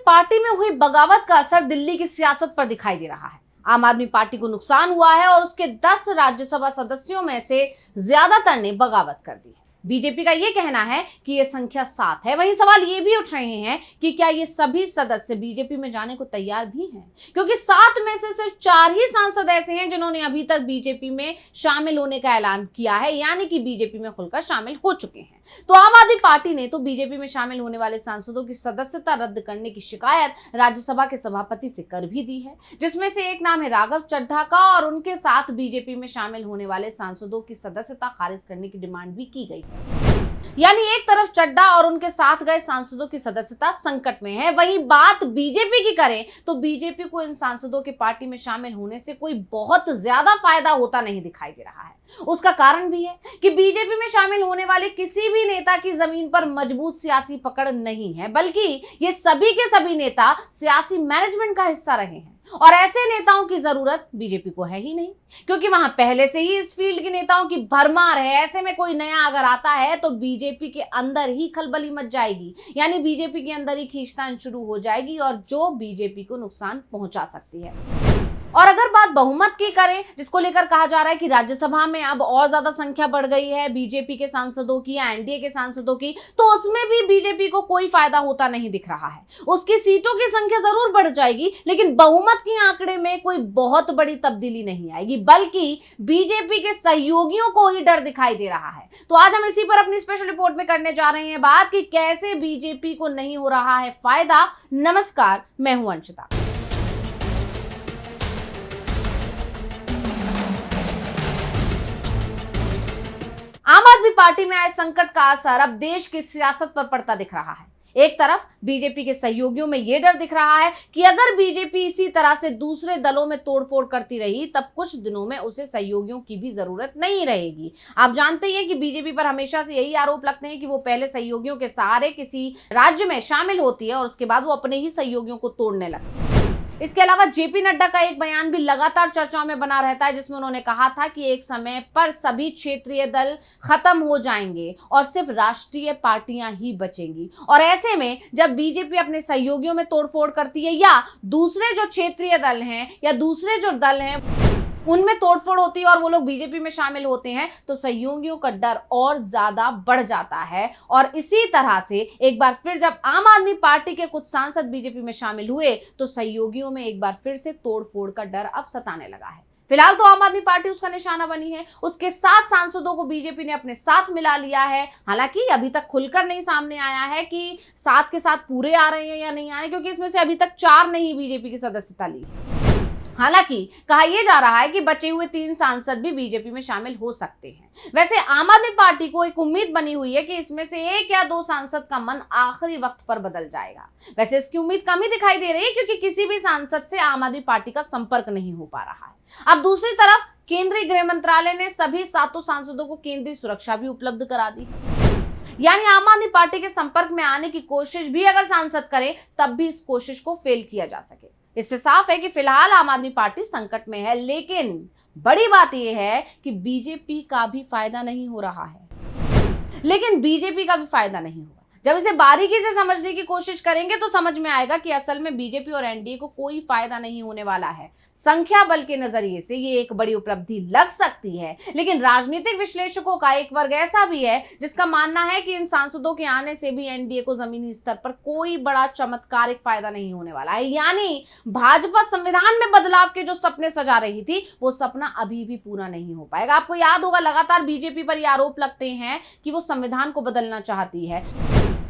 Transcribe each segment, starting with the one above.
Party में हुई बगावत का असर दिल्ली की सियासत पर दिखाई दे रहा है। आम आदमी पार्टी को नुकसान हुआ है और उसके 10 राज्यसभा सदस्यों में से ज्यादातर ने बगावत कर दी है। बीजेपी का यह कहना है कि यह संख्या 7 है। वहीं सवाल ये भी उठ रहे हैं कि क्या ये सभी सदस्य बीजेपी में जाने को तैयार भी हैं, क्योंकि 7 में से सिर्फ 4 ही सांसद ऐसे हैं जिन्होंने अभी तक बीजेपी में शामिल होने का ऐलान किया है, यानी कि बीजेपी में खुलकर शामिल हो चुके हैं। तो आम आदमी पार्टी ने तो बीजेपी में शामिल होने वाले सांसदों की सदस्यता रद्द करने की शिकायत राज्यसभा के सभापति से कर भी दी है, जिसमें से एक नाम है राघव चड्ढा का, और उनके साथ बीजेपी में शामिल होने वाले सांसदों की सदस्यता खारिज करने की डिमांड भी की गई है। यानी एक तरफ चड्ढा और उनके साथ गए सांसदों की सदस्यता संकट में है, वहीं बात बीजेपी की करें तो बीजेपी को इन सांसदों के पार्टी में शामिल होने से कोई बहुत ज्यादा फायदा होता नहीं दिखाई दे रहा है। उसका कारण भी है कि बीजेपी में शामिल होने वाले किसी भी नेता की जमीन पर मजबूत सियासी पकड़ नहीं है, बल्कि ये सभी के सभी नेता सियासी मैनेजमेंट का हिस्सा रहे हैं, और ऐसे नेताओं की जरूरत बीजेपी को है ही नहीं, क्योंकि वहां पहले से ही इस फील्ड के नेताओं की भरमार है। ऐसे में कोई नया अगर आता है तो बीजेपी के अंदर ही खलबली मच जाएगी, यानी बीजेपी के अंदर ही खींचतान शुरू हो जाएगी, और जो बीजेपी को नुकसान पहुंचा सकती है। और अगर बात बहुमत की करें, जिसको लेकर कहा जा रहा है कि राज्यसभा में अब और ज्यादा संख्या बढ़ गई है बीजेपी के सांसदों की या एनडीए के सांसदों की, तो उसमें भी बीजेपी को कोई फायदा होता नहीं दिख रहा है। उसकी सीटों की संख्या जरूर बढ़ जाएगी, लेकिन बहुमत के आंकड़े में कोई बहुत बड़ी तब्दीली नहीं आएगी, बल्कि बीजेपी के सहयोगियों को ही डर दिखाई दे रहा है। तो आज हम इसी पर अपनी स्पेशल रिपोर्ट में करने जा रहे हैं बात कि कैसे बीजेपी को नहीं हो रहा है फायदा। नमस्कार, मैं हूं अंशिता। आम आदमी पार्टी में आए संकट का असर अब देश की सियासत पर पड़ता दिख रहा है। एक तरफ बीजेपी के सहयोगियों में यह डर दिख रहा है कि अगर बीजेपी इसी तरह से दूसरे दलों में तोड़फोड़ करती रही तब कुछ दिनों में उसे सहयोगियों की भी जरूरत नहीं रहेगी। आप जानते हैं कि बीजेपी पर हमेशा से यही आरोप लगते हैं कि वो पहले सहयोगियों के सहारे किसी राज्य में शामिल होती है और उसके बाद वो अपने ही सहयोगियों को तोड़ने लगती है। इसके अलावा जेपी नड्डा का एक बयान भी लगातार चर्चाओं में बना रहता है, जिसमें उन्होंने कहा था कि एक समय पर सभी क्षेत्रीय दल खत्म हो जाएंगे और सिर्फ राष्ट्रीय पार्टियां ही बचेंगी। और ऐसे में जब बीजेपी अपने सहयोगियों में तोड़फोड़ करती है या दूसरे जो क्षेत्रीय दल हैं या दूसरे जो दल हैं उनमें तोड़फोड़ होती है और वो लोग बीजेपी में शामिल होते हैं, तो सहयोगियों का डर और ज्यादा बढ़ जाता है। और इसी तरह से एक बार फिर जब आम आदमी पार्टी के कुछ सांसद बीजेपी में शामिल हुए तो सहयोगियों में एक बार फिर से तोड़फोड़ का डर अब सताने लगा है। फिलहाल तो आम आदमी पार्टी उसका निशाना बनी है। उसके 7 सांसदों को बीजेपी ने अपने साथ मिला लिया है। हालांकि अभी तक खुलकर नहीं सामने आया है कि 7 के 7 पूरे आ रहे हैं या नहीं आ रहे, क्योंकि इसमें से अभी तक 4 ने ही बीजेपी की सदस्यता ली। हालांकि कहा यह जा रहा है कि बचे हुए 3 सांसद भी बीजेपी में शामिल हो सकते हैं। वैसे आम आदमी पार्टी को एक उम्मीद बनी हुई है कि इसमें से 1 या 2 सांसद का मन आखिरी वक्त पर बदल जाएगा। वैसे इसकी उम्मीद कम ही दिखाई दे रही है, क्योंकि किसी भी सांसद से आम आदमी पार्टी का संपर्क नहीं हो पा रहा है। अब दूसरी तरफ केंद्रीय गृह मंत्रालय ने सभी 7 सांसदों को केंद्रीय सुरक्षा भी उपलब्ध करा दी है। यानी आम आदमी पार्टी के संपर्क में आने की कोशिश भी अगर सांसद करें तब भी इस कोशिश को फेल किया जा सके। इससे साफ है कि फिलहाल आम आदमी पार्टी संकट में है, लेकिन बड़ी बात यह है कि बीजेपी का भी फायदा नहीं हो रहा है। जब इसे बारीकी से समझने की कोशिश करेंगे तो समझ में आएगा कि असल में बीजेपी और एनडीए को कोई फायदा नहीं होने वाला है। संख्या बल के नजरिए से ये एक बड़ी उपलब्धि लग सकती है, लेकिन राजनीतिक विश्लेषकों का एक वर्ग ऐसा भी है जिसका मानना है कि इन सांसदों के आने से भी एनडीए को जमीनी स्तर पर कोई बड़ा चमत्कारिक फायदा नहीं होने वाला है। यानी भाजपा संविधान में बदलाव के जो सपने सजा रही थी वो सपना अभी भी पूरा नहीं हो पाएगा। आपको याद होगा लगातार बीजेपी पर यह आरोप लगते हैं कि वो संविधान को बदलना चाहती है।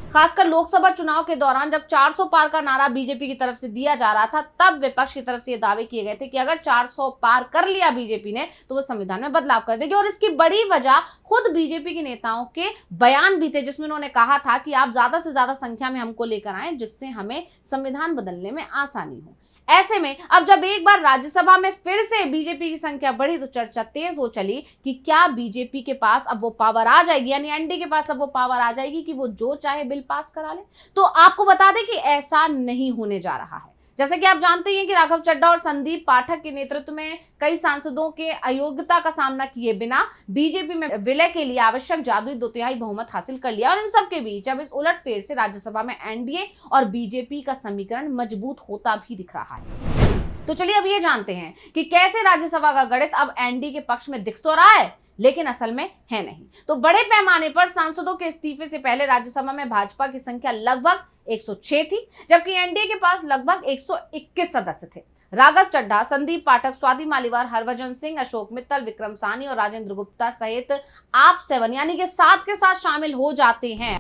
खासकर लोकसभा चुनाव के दौरान जब 400 पार का नारा बीजेपी की तरफ से दिया जा रहा था, तब विपक्ष की तरफ से ये दावे किए गए थे कि अगर 400 पार कर लिया बीजेपी ने तो वो संविधान में बदलाव कर देगी। और इसकी बड़ी वजह खुद बीजेपी के नेताओं के बयान भी थे, जिसमें उन्होंने कहा था कि आप ज्यादा से ज्यादा संख्या में हमको लेकर आए जिससे हमें संविधान बदलने में आसानी हो। ऐसे में अब जब एक बार राज्यसभा में फिर से बीजेपी की संख्या बढ़ी तो चर्चा तेज हो चली कि क्या बीजेपी के पास अब वो पावर आ जाएगी, यानी एनडीए के पास अब वो पावर आ जाएगी कि वो जो चाहे बिल पास करा ले। तो आपको बता दें कि ऐसा नहीं होने जा रहा है। जैसे कि आप जानते ही हैं कि राघव चड्ढा और संदीप पाठक के नेतृत्व में कई सांसदों के अयोग्यता का सामना किए बिना बीजेपी में विलय के लिए आवश्यक जादुई 2/3 बहुमत हासिल कर लिया और इन सब के बीच अब इस उलटफेर से राज्यसभा में एनडीए और बीजेपी का समीकरण मजबूत होता भी दिख रहा है। तो चलिए अब ये जानते हैं कि कैसे राज्यसभा का गणित अब एनडीए के पक्ष में दिख तो रहा है लेकिन असल में है नहीं। तो बड़े पैमाने पर सांसदों के इस्तीफे से पहले राज्यसभा में भाजपा की संख्या लगभग 106 थी, जबकि एनडीए के पास लगभग 121 सदस्य थे। राघव चड्ढा, संदीप पाठक, स्वाति मालीवाल, हरभजन सिंह, अशोक मित्तल, विक्रम साहनी और राजेंद्र गुप्ता सहित आप 7 यानी कि 7 के साथ शामिल हो जाते हैं।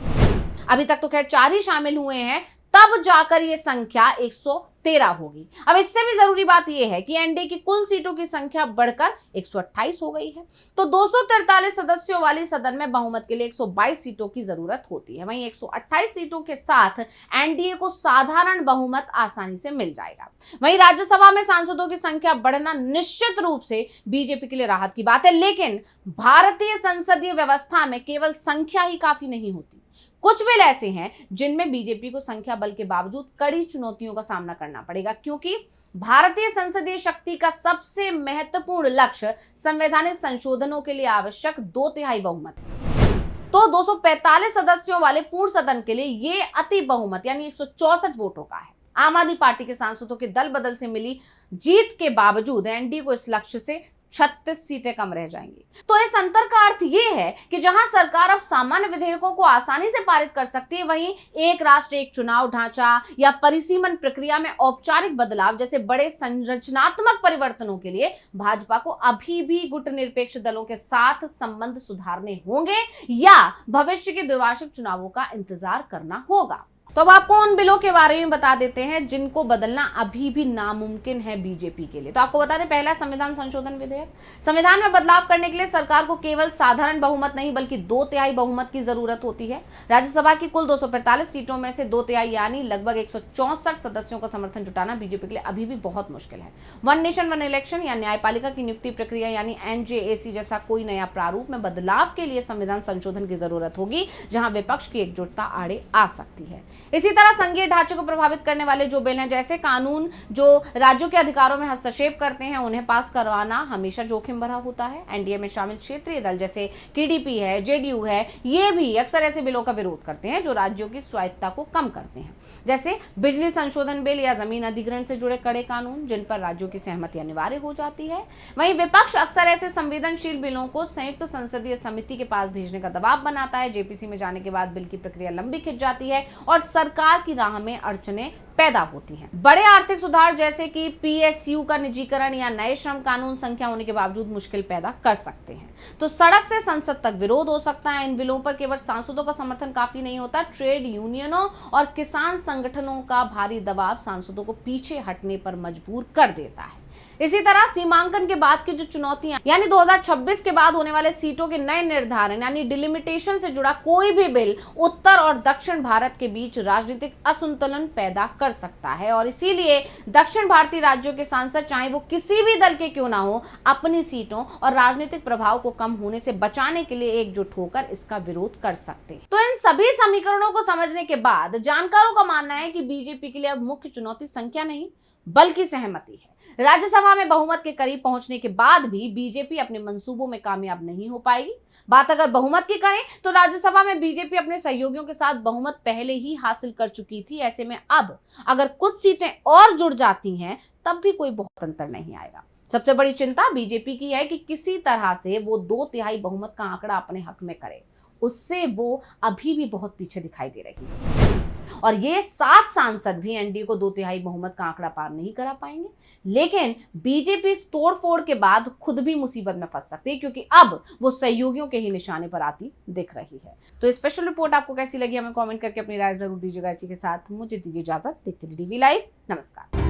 अभी तक तो खैर 4 ही शामिल हुए हैं, तब जाकर ये संख्या 113 होगी। अब इससे भी जरूरी बात यह है कि एनडीए की कुल सीटों की संख्या बढ़कर 128 हो गई है। तो 243 सदस्यों वाली सदन में बहुमत के लिए 122 सीटों की जरूरत होती है। वहीं 128 सीटों के साथ एनडीए को साधारण बहुमत आसानी से मिल जाएगा। वहीं राज्यसभा में सांसदों की संख्या बढ़ना निश्चित रूप से बीजेपी के लिए राहत की बात है, लेकिन भारतीय संसदीय व्यवस्था में केवल संख्या ही काफी नहीं होती। कुछ बिल ऐसे हैं जिनमें बीजेपी को संख्या बल के बावजूद कड़ी चुनौतियों का सामना करना पड़ेगा, क्योंकि भारतीय संसदीय शक्ति का सबसे महत्वपूर्ण लक्ष्य संवैधानिक संशोधनों के लिए आवश्यक 2/3 बहुमत है। तो 245 सदस्यों वाले पूर्ण सदन के लिए ये अति बहुमत यानी 164 वोटों का है। आम आदमी पार्टी के सांसदों के दल बदल से मिली जीत के बावजूद एनडीए को इस लक्ष्य से 36 सीटें कम रह जाएंगी। तो इस अंतर का अर्थ यह है कि जहां सरकार अब सामान्य विधेयकों को आसानी से पारित कर सकती है, वहीं एक राष्ट्र एक चुनाव ढांचा या परिसीमन प्रक्रिया में औपचारिक बदलाव जैसे बड़े संरचनात्मक परिवर्तनों के लिए भाजपा को अभी भी गुटनिरपेक्ष दलों के साथ संबंध सुधारने होंगे या भविष्य के द्विवार्षिक चुनावों का इंतजार करना होगा। तो अब आपको उन बिलों के बारे में बता देते हैं जिनको बदलना अभी भी नामुमकिन है बीजेपी के लिए। तो आपको बता दें, पहला संविधान संशोधन विधेयक। संविधान में बदलाव करने के लिए सरकार को केवल साधारण बहुमत नहीं बल्कि 2/3 बहुमत की जरूरत होती है। राज्यसभा की कुल 245 सीटों में से 2/3 यानी लगभग 164 सदस्यों का समर्थन जुटाना बीजेपी के लिए अभी भी बहुत मुश्किल है। वन नेशन वन इलेक्शन या न्यायपालिका की नियुक्ति प्रक्रिया यानी एनजेएसी जैसा कोई नया प्रारूप में बदलाव के लिए संविधान संशोधन की जरूरत होगी, जहां विपक्ष की एकजुटता आड़े आ सकती है। इसी तरह संघीय ढांचे को प्रभावित करने वाले जो बिल हैं, जैसे कानून जो राज्यों के अधिकारों में हस्तक्षेप करते हैं, उन्हें पास करवाना हमेशा जोखिम भरा होता है। एनडीए में शामिल क्षेत्रीय दल जैसे टीडीपी है, जेडीयू है, ये भी अक्सर ऐसे बिलों का विरोध करते हैं जो राज्यों की स्वायत्तता को कम करते हैं, जैसे बिजली संशोधन बिल या जमीन अधिग्रहण से जुड़े कड़े कानून जिन पर राज्यों की सहमति अनिवार्य हो जाती है। वहीं विपक्ष अक्सर ऐसे संवेदनशील बिलों को संयुक्त संसदीय समिति के पास भेजने का दबाव बनाता है। जेपीसी में जाने के बाद बिल की प्रक्रिया लंबी खिंच जाती है और सरकार की राह में अड़चनें पैदा होती हैं। बड़े आर्थिक सुधार जैसे कि पीएसयू का निजीकरण या नए श्रम कानून संख्या होने के बावजूद मुश्किल पैदा कर सकते हैं। तो सड़क से संसद तक विरोध हो सकता है। इन बिलों पर केवल सांसदों का समर्थन काफी नहीं होता, ट्रेड यूनियनों और किसान संगठनों का भारी दबाव सांसदों को पीछे हटने पर मजबूर कर देता है। इसी तरह सीमांकन के बाद की जो चुनौतियां यानी 2026 के बाद होने वाले सीटों के नए निर्धारण यानी डिलिमिटेशन से जुड़ा कोई भी बिल उत्तर और दक्षिण भारत के बीच राजनीतिक असंतुलन पैदा कर सकता है और इसीलिए दक्षिण भारतीय राज्यों के सांसद चाहे वो किसी भी दल के क्यों ना हो, अपनी सीटों और राजनीतिक प्रभाव को कम होने से बचाने के लिए एकजुट होकर इसका विरोध कर सकते हैं। तो इन सभी समीकरणों को समझने के बाद जानकारों का मानना है कि बीजेपी के लिए अब मुख्य चुनौती संख्या नहीं बल्कि सहमति है। राज्यसभा में बहुमत के करीब पहुंचने के बाद भी बीजेपी अपने मंसूबों में कामयाब नहीं हो पाएगी। बात अगर बहुमत की करें तो राज्यसभा में बीजेपी अपने सहयोगियों के साथ बहुमत पहले ही हासिल कर चुकी थी। ऐसे में अब अगर कुछ सीटें और जुड़ जाती हैं तब भी कोई बहुत अंतर नहीं आएगा। सबसे बड़ी चिंता बीजेपी की है कि किसी तरह से वो 2/3 बहुमत का आंकड़ा अपने हक में करे, उससे वो अभी भी बहुत पीछे दिखाई दे रही है और ये 7 सांसद भी एनडीए को 2/3 बहुमत का आंकड़ा पार नहीं करा पाएंगे। लेकिन बीजेपी इस तोड़फोड़ के बाद खुद भी मुसीबत में फंस सकती है, क्योंकि अब वो सहयोगियों के ही निशाने पर आती दिख रही है। तो स्पेशल रिपोर्ट आपको कैसी लगी हमें कमेंट करके अपनी राय जरूर दीजिएगा। इसी के साथ मुझे दीजिए इजाजत। देखते रहिए DV लाइव। नमस्कार।